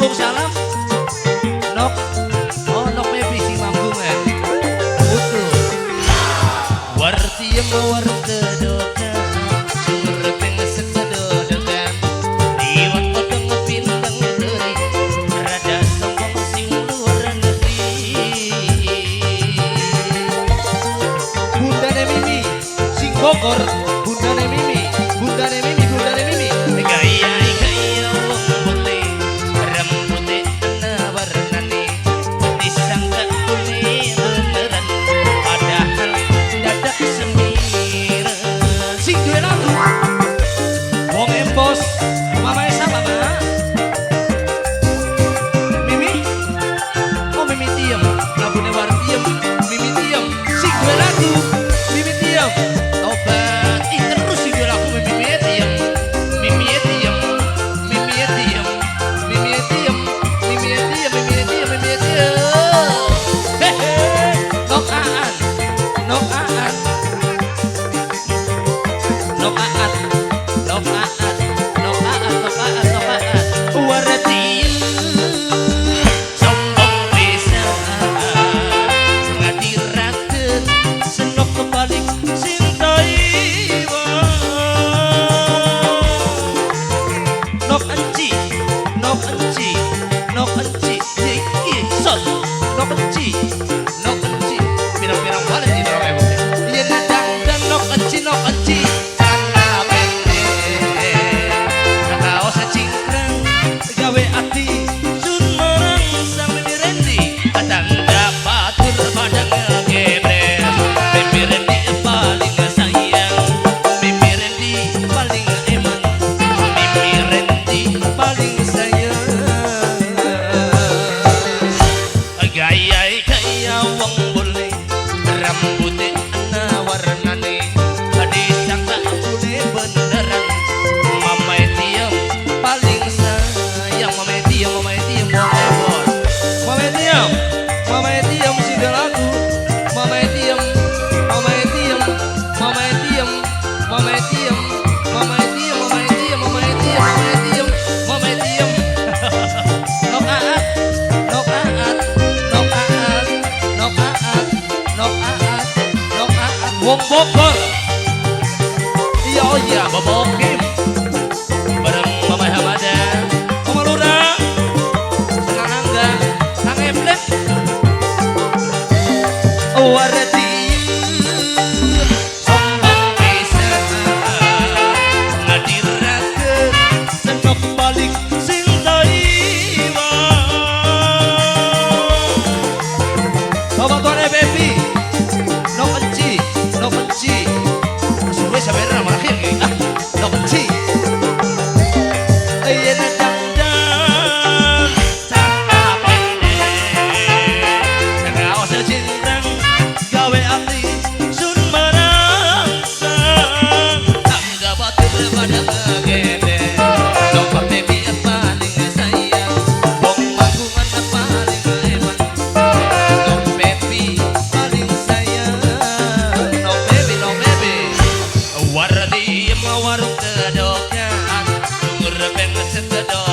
Mambung salam. Nok. Oh, nok baby sing mambung ya. Betul. Wartiem wartedokan. Curpeng sekedodokan. Liwat kodong pindang deui. Rada sombong sing luar negeri. Bundane Mimi sing Bogor. Bundane Mimi. Bundane Mimi. Bundane Mimi. Gaya gaya wong putih. Rambutnya ana warnane. Disangka kuning beneran. Padahal dada semiran. Sing duwe lagu. Wong Empos. Mama Esa mama. Mimi. Oh Mimi diem. Lagune Wartiem. Mimi diem. Sing duwe lagu. Mimi diem. Tobat. Ih terus sing duwe lagu Mimi diem. Mimi diem. Mimi diem. Mimi diem. Mimi diem. Mimi diem. Mimi diem. Hehe. Nok aan. Nok aan. Nok aan. Nok aan. Nok aan. Nok aan. Nok aan. Wartiem. Sombong pisan. Ngadirakeun senok kebalik sing Taiwan. Nok enci. Nok enci. Nok enci. Iki son. Nok enci. Nok enci. Pirang-pirang balik di orang ebok. Yen dangdang nok enci. Nok enci. Celana pendek. Kaos cingkrang. Gawe ati. Sun merang sang Mimi Randy. Tanda batur padang geblek. Mimi Randy paling sayang. Mimi Randy paling eman. Mimi Randy paling sayang. Gaya gaya wong boleh. Rambutnya ana warnane. Disangka kuning beneran. Mama Diem paling sayang. Mama Diem wong ebor. Mama Diem. Mama Diem sing duwe lagu. Mama Diem. Mama Diem. Mama Diem. Mama Diem. Mama Diem. Mama Diem. Mama Diem. Mama Diem. Mama Diem. Nok aat. Nok aat. Nok aat. Nok aat. Nok aat. Nok aat. Wong Bogor. Iya oh iya Bobo Kim. Bareng Mama Hamada. Mama Lura. Senang Angga. Kang Eblek. Wartiem. Sombong pisan. Ngadirakeun senok balik sing Taiwan. Bapak tuane baby. Nok enci. Nok enci. Suwe sabera mah akhir ge. Ah, nok enci. Yen dangdang. Celana pendek. Kaos cingkrang. Gawe ati. Sun merangsang. Tangga batur padang geblek. Coba baby paling sayang. Wong manggungan paling eman. Nok baby paling sayang. Nok baby, nok baby. Wartiem warung kedokan. Curpeng sekedokan.